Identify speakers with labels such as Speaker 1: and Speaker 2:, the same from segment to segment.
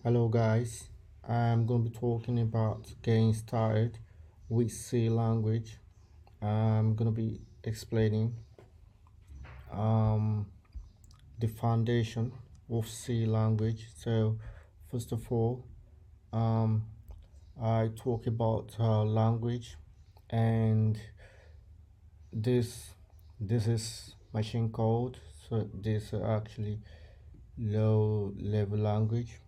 Speaker 1: Hello guys, I'm going to be talking about getting started with C language. I'm going to be explaining um, the foundation of C language. So first of all, um, I talk about language, and this this is machine code. So this is actually low level language,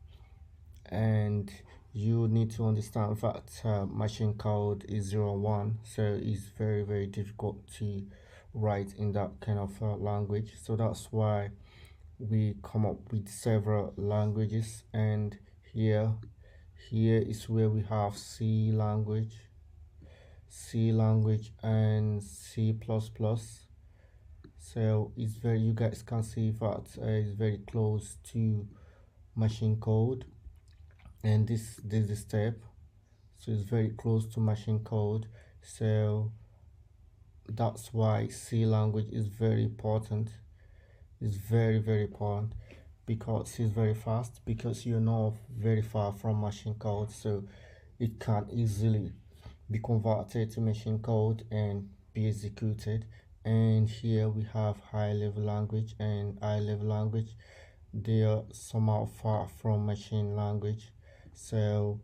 Speaker 1: and you need to understand that machine code is 0 1, so it's very difficult to write in that kind of language. So that's why we come up with several languages, and here here is where we have C language and C plus plus. So it's very, you guys can see that it's very close to machine code, and this is the step. So it's very close to machine code. So that's why C language is very important. It's very important because it's very fast, because you're not very far from machine code, so it can easily be converted to machine code and be executed. And here we have high level language and high level language. They are somehow far from machine language. So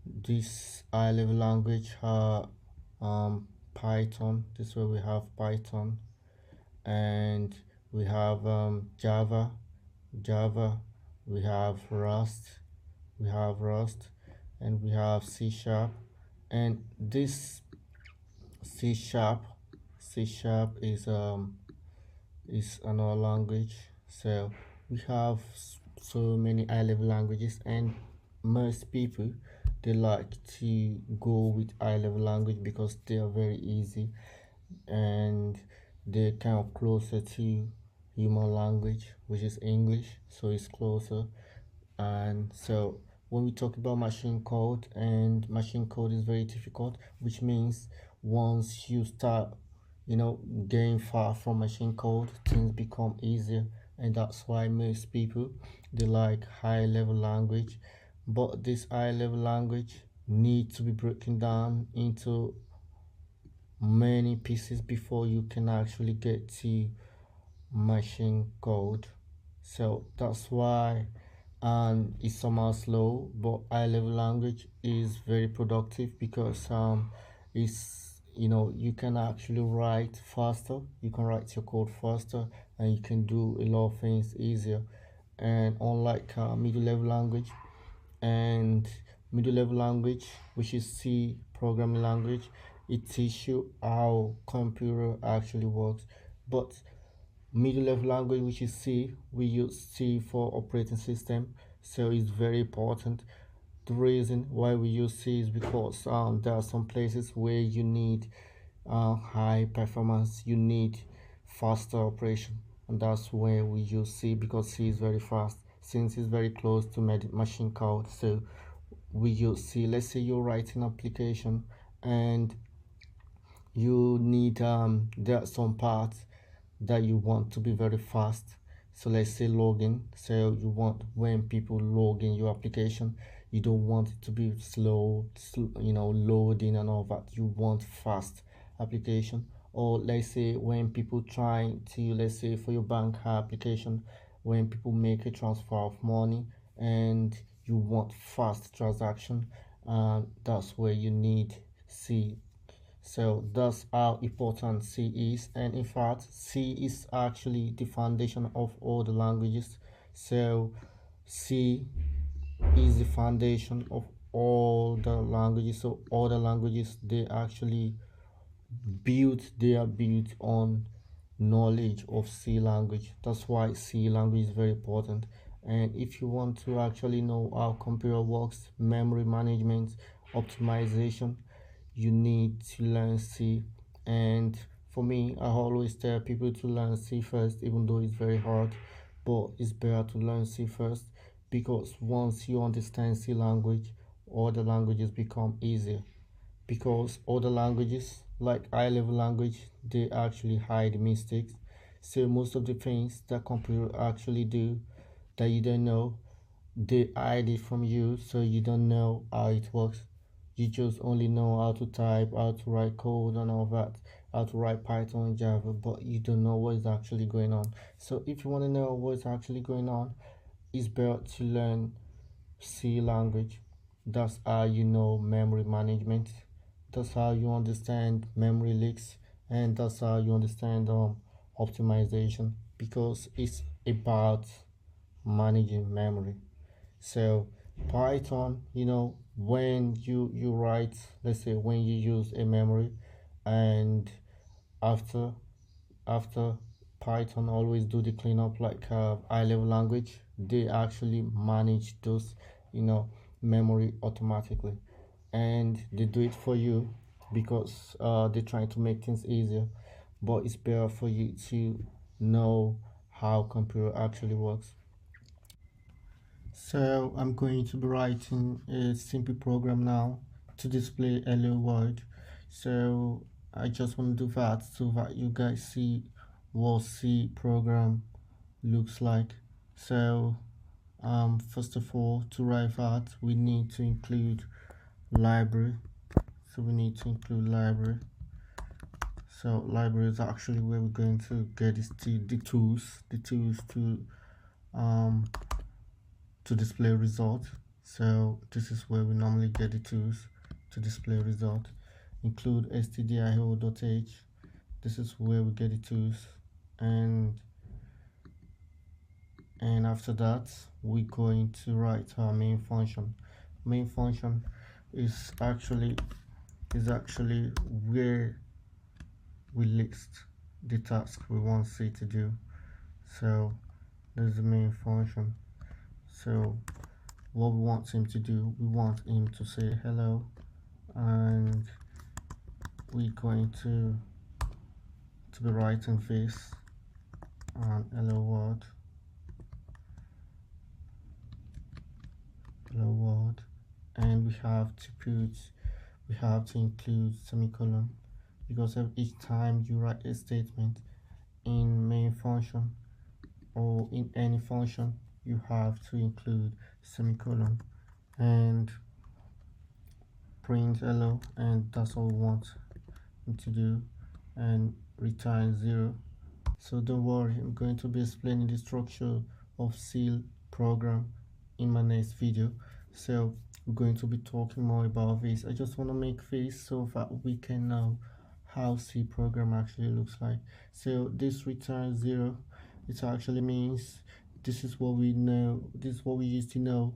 Speaker 1: this high level language Python. This is where we have Python, and we have Java, we have Rust, and we have C sharp. And this C sharp, C sharp is another language. So we have so many high level languages, and most people, they like to go with high level language because they are very easy, and they're kind of closer to human language, which is English, so it's closer. And so when we talk about machine code, and machine code is very difficult, which means once you start, getting far from machine code, things become easier. And that's why most people, they like high level language. But this high level language needs to be broken down into many pieces before you can actually get to machine code. So that's why it's somehow slow, but high level language is very productive because it's, you can actually write faster, you can write your code faster, and you can do a lot of things easier. And unlike middle level language, and middle level language, which is C programming language, it teaches you how computer actually works. But middle level language, which is C, we use C for operating system, so it's very important. The reason why we use C is because there are some places where you need high performance, you need faster operation, and that's where we use C, because C is very fast since it's very close to machine code. So we use C. Let's say you're writing application, and you need there are some parts that you want to be very fast. So let's say login. So you want, when people log in your application, you don't want it to be loading and all that. You want fast application. Or let's say when people try to, let's say for your bank application, when people make a transfer of money and you want fast transaction, that's where you need C. So that's how important C is, and in fact, C is actually the foundation of all the languages. So C is the foundation of all the languages. So all the languages, they are built on knowledge of C language. That's why C language is very important. And if you want to actually know how computer works, memory management, optimization, you need to learn C. And for me, I always tell people to learn C first, even though it's very hard, but it's better to learn C first, because once you understand C language, all the languages become easier. Because other languages, like high level language, they actually hide mistakes. So most of the things that computer actually do that you don't know, they hide it from you, so you don't know how it works. You just only know how to type, how to write code and all that, how to write Python and Java, but you don't know what is actually going on. So if you want to know what is actually going on, it's better to learn C language. That's how you know memory management. That's how you understand memory leaks, and that's how you understand optimization, because it's about managing memory. So Python, when you write, let's say when you use a memory, and after after Python always do the cleanup like high level language, they actually manage those, you know, memory automatically, and they do it for you because they're trying to make things easier. But it's better for you to know how computer actually works. So I'm going to be writing a simple program now to display hello world. So I just want to do that so that you guys see what C program looks like. So first of all, to write that, we need to include library. So we need to include library. So library is actually where we're going to get the tools um to display result. So this is where we normally get the tools to display result. Include stdio.h. This is where we get the tools, and after that we're going to write our main function. Main function is actually where we list the task we want C to do. So this is the main function. So what we want him to do, we want him to say hello, and we're going to be writing this and hello world, and we have to include semicolon, because each time you write a statement in main function or in any function, you have to include semicolon and print hello, and that's all we want him to do, and return 0. So don't worry, I'm going to be explaining the structure of C program in my next video. So we're going to be talking more about this. I just want to make this so that we can know how C program actually looks like. So this return 0, it actually means this is what we know, this is what we used to know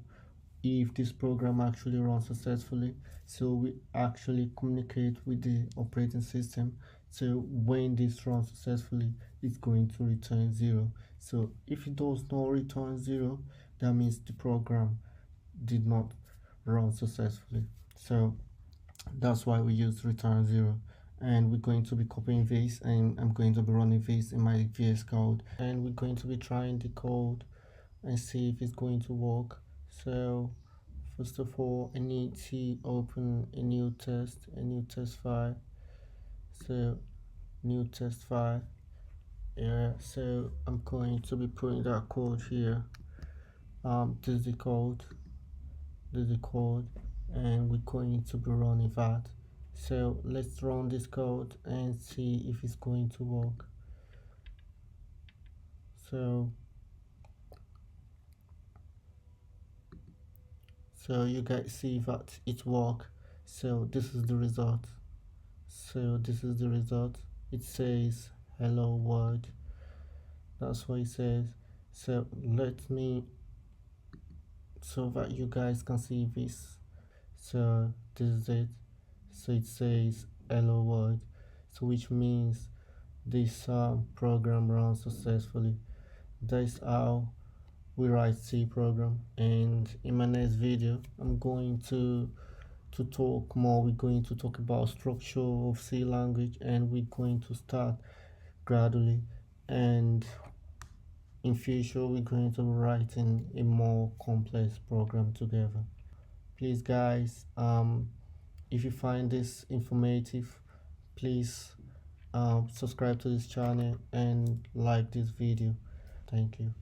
Speaker 1: if this program actually runs successfully. So we actually communicate with the operating system. So when this runs successfully, it's going to return 0. So if it does not return 0, that means the program did not run successfully. So that's why we use return 0. And we're going to be copying this, and I'm going to be running this in my VS Code, and we're going to be trying the code and see if it's going to work. So first of all, I need to open a new test file. So new test file. Yeah, so I'm going to be putting that code here. This is the code. And we're going to be running that. So let's run this code and see if it's going to work. So you guys see that it works. So this is the result. It says hello world. That's what it says. So let me, so that you guys can see this. So this is it. So it says hello world. So which means this program runs successfully. That's how we write C program. And in my next video, I'm going to talk more. We're going to talk about structure of C language, and we're going to start gradually, and in future we're going to be writing a more complex program together. Please guys, if you find this informative, please subscribe to this channel and like this video. Thank you.